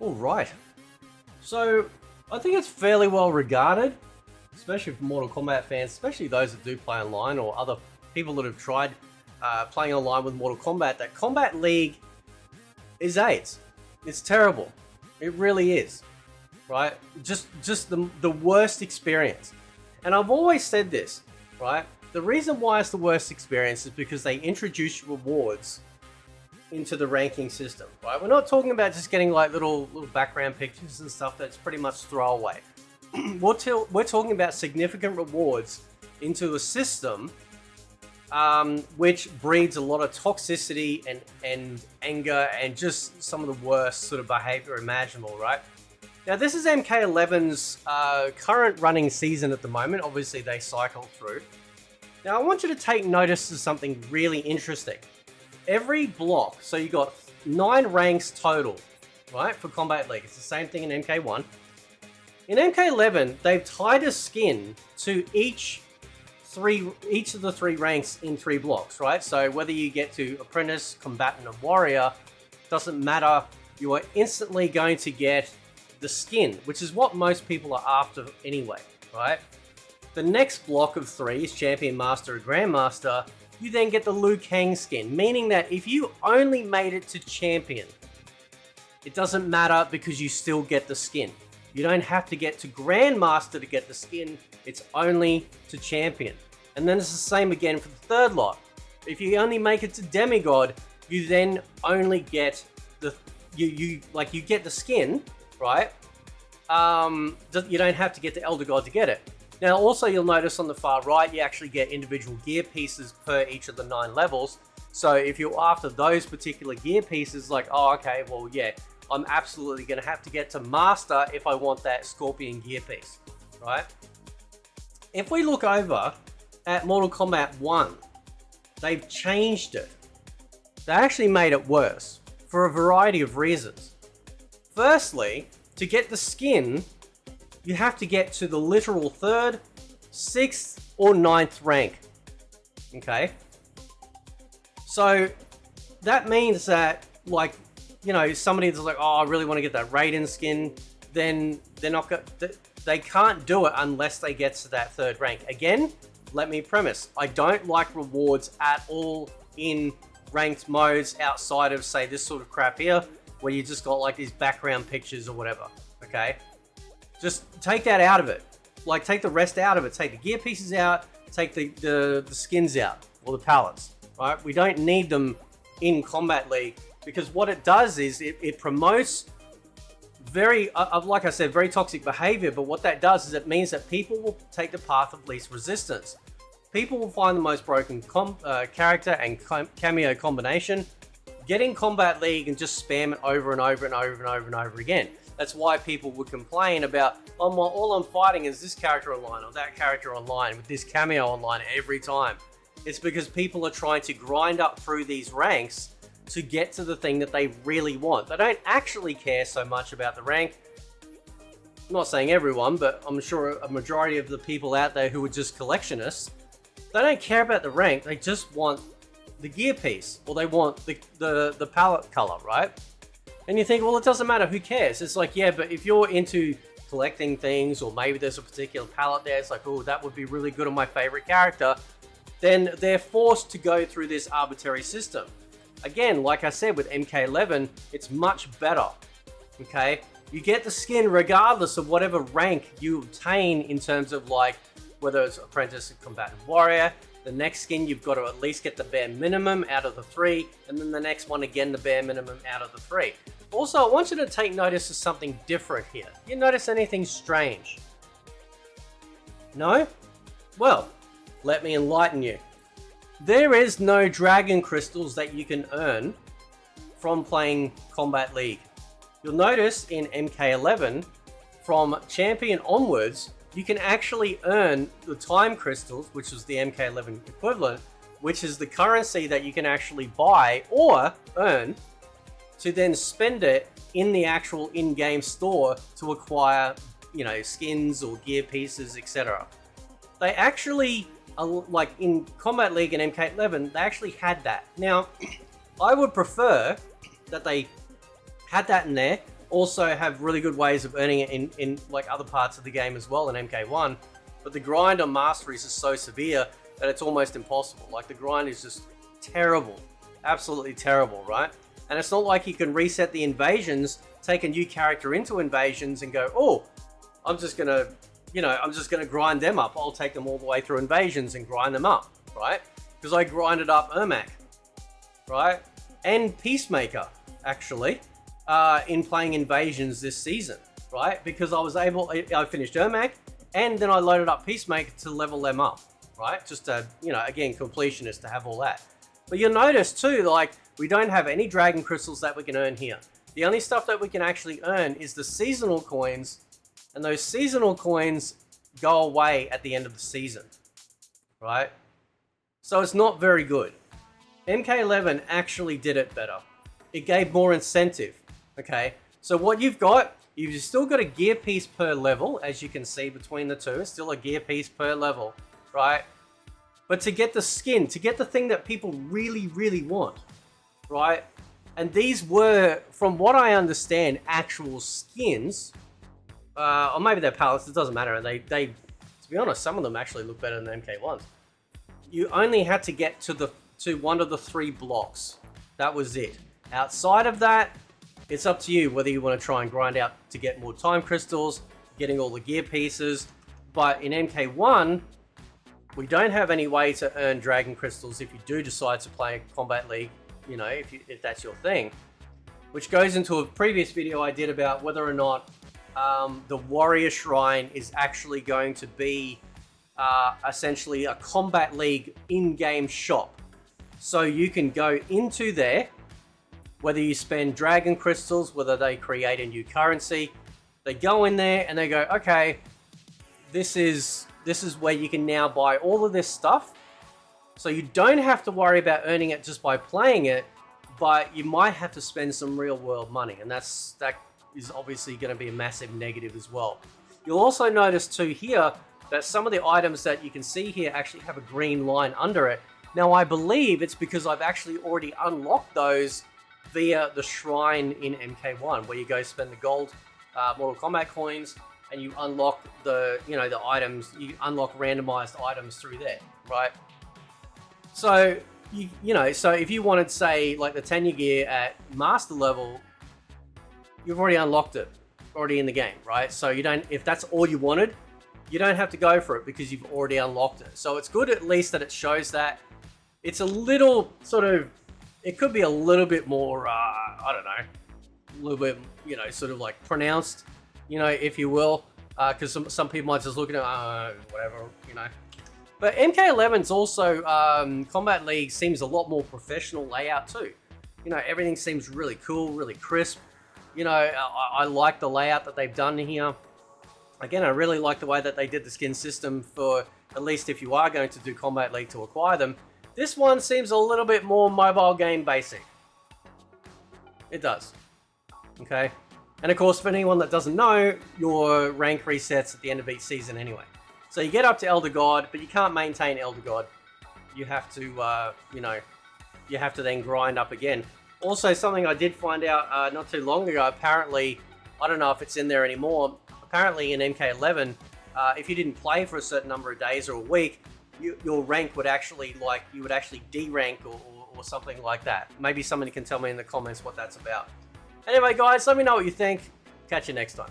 All right. So I think it's fairly well regarded, especially for Mortal Kombat fans, especially those that do play online or other people that have tried playing online with Mortal Kombat, that Kombat League is AIDS. It's terrible. It really is. Right? Just the worst experience. And I've always said this, right? The reason why it's the worst experience is because they introduce rewards into the ranking system, right? We're not talking about just getting like little background pictures and stuff that's pretty much throwaway. We're talking about significant rewards into a system which breeds a lot of toxicity and anger and just some of the worst sort of behavior imaginable, right? Now, this is MK11's current running season at the moment. Obviously, they cycle through. Now, I want you to take notice of something really interesting. Every block, so you got 9 ranks total, right, for Kombat League. It's the same thing in MK1. In MK11, they've tied a skin to each of the 3 ranks in 3 blocks, right? So whether you get to Apprentice, Combatant, or Warrior, doesn't matter. You are instantly going to get the skin, which is what most people are after anyway, right? The next block of 3 is Champion, Master, or Grandmaster. You then get the Liu Kang skin, meaning that if you only made it to Champion, it doesn't matter because you still get the skin. You don't have to get to Grandmaster to get the skin, it's only to Champion. And then it's the same again for the third lot. If you only make it to Demigod, you then only get the, you get the skin, right? You don't have to get to Elder God to get it. Now, also, you'll notice on the far right, you actually get individual gear pieces per each of the 9 levels. So if you're after those particular gear pieces, like, oh, okay, well, yeah, I'm absolutely going to have to get to Master if I want that Scorpion gear piece, right? If we look over at Mortal Kombat 1, they've changed it. They actually made it worse for a variety of reasons. Firstly, to get the skin, you have to get to the literal 3rd, 6th, or 9th rank. Okay? So that means that, like, you know, somebody that's like, oh, I really want to get that Raiden skin, then they can't do it unless they get to that 3rd rank. Again, let me premise, I don't like rewards at all in ranked modes outside of, say, this sort of crap here, where you just got like these background pictures or whatever. Okay? Just take that out of it. Like, take the rest out of it. Take the gear pieces out. Take the skins out. Or the palettes. Right? We don't need them in Kombat League. Because what it does is it promotes very, like I said, very toxic behavior. But what that does is it means that people will take the path of least resistance. People will find the most broken character and cameo combination. Get in Kombat League and just spam it over and over and over and over and over again. That's why people would complain about, oh, well, all I'm fighting is this character online or that character online with this cameo online every time. It's because people are trying to grind up through these ranks to get to the thing that they really want. They don't actually care so much about the rank. I'm not saying everyone, but I'm sure a majority of the people out there who are just collectionists, they don't care about the rank. They just want the gear piece, or they want the palette color, right? And you think, well, it doesn't matter, who cares? It's like, yeah, but if you're into collecting things, or maybe there's a particular palette there, it's like, oh, that would be really good on my favorite character, then they're forced to go through this arbitrary system. Again, like I said, with MK11, it's much better, okay? You get the skin regardless of whatever rank you obtain in terms of, like, whether it's Apprentice, Combatant, Warrior. The next skin, you've got to at least get the bare minimum out of the 3, and then the next one again, the bare minimum out of the 3. Also, I want you to take notice of something different here. You notice anything strange? No? Well, let me enlighten you. There is no dragon crystals that you can earn from playing Kombat League. You'll notice in MK11, from Champion onwards, you can actually earn the time crystals, which is the MK11 equivalent, which is the currency that you can actually buy or earn to then spend it in the actual in-game store to acquire, you know, skins or gear pieces, etc. They actually, like in Kombat League and MK11, they actually had that. Now, I would prefer that they had that in there, also have really good ways of earning it in like other parts of the game as well in MK1. But the grind on masteries is so severe that it's almost impossible. Like the grind is just terrible, absolutely terrible, right? And it's not like you can reset the invasions, take a new character into invasions and go, oh, I'm just gonna grind them up. I'll take them all the way through invasions and grind them up, right? Because I grinded up Ermac, right? And Peacemaker, actually, in playing invasions this season, right? Because I finished Ermac, and then I loaded up Peacemaker to level them up, right? Just to, again, completionist to have all that. But you'll notice too, like, we don't have any dragon crystals that we can earn here. The only stuff that we can actually earn is the seasonal coins, and those seasonal coins go away at the end of the season, right? So it's not very good. MK11 actually did it better. It gave more incentive, okay? So what you've still got a gear piece per level, as you can see between the two. It's still a gear piece per level, right? But to get the skin, to get the thing that people really, really want, right? And these were, from what I understand, actual skins. Or maybe they're palettes, it doesn't matter. They, to be honest, some of them actually look better than MK1s. You only had to get to one of the 3 blocks. That was it. Outside of that, it's up to you whether you want to try and grind out to get more time crystals, getting all the gear pieces. But in MK1, we don't have any way to earn dragon crystals if you do decide to play Kombat League, if that's your thing. Which goes into a previous video I did about whether or not the Warrior Shrine is actually going to be essentially a Kombat League in-game shop. So you can go into there, whether you spend dragon crystals, whether they create a new currency, they go in there and they go, okay, this is where you can now buy all of this stuff. So you don't have to worry about earning it just by playing it, but you might have to spend some real world money, and that is obviously going to be a massive negative as well. You'll also notice too here that some of the items that you can see here actually have a green line under it. Now I believe it's because I've actually already unlocked those via the shrine in MK1, where you go spend the gold Mortal Kombat coins and you unlock the items, you unlock randomized items through there, right? So so if you wanted, say, like the tenure gear at master level, you've already unlocked it, already in the game, right? So if that's all you wanted, you don't have to go for it because you've already unlocked it. So it's good at least that it shows that. It's a little it could be a little bit more, I don't know, a little bit, sort of like pronounced, if you will, because some people might just look at it, whatever, But MK11's also, Kombat League seems a lot more professional layout too. Everything seems really cool, really crisp. I like the layout that they've done here. Again, I really like the way that they did the skin system for, at least if you are going to do Kombat League to acquire them. This one seems a little bit more mobile game basic. It does. Okay? And of course, for anyone that doesn't know, your rank resets at the end of each season anyway. So you get up to Elder God, but you can't maintain Elder God. You have to, you have to then grind up again. Also, something I did find out not too long ago, apparently, I don't know if it's in there anymore, apparently in MK11, if you didn't play for a certain number of days or a week, your rank would actually, you would actually D-rank or something like that. Maybe somebody can tell me in the comments what that's about. Anyway, guys, let me know what you think. Catch you next time.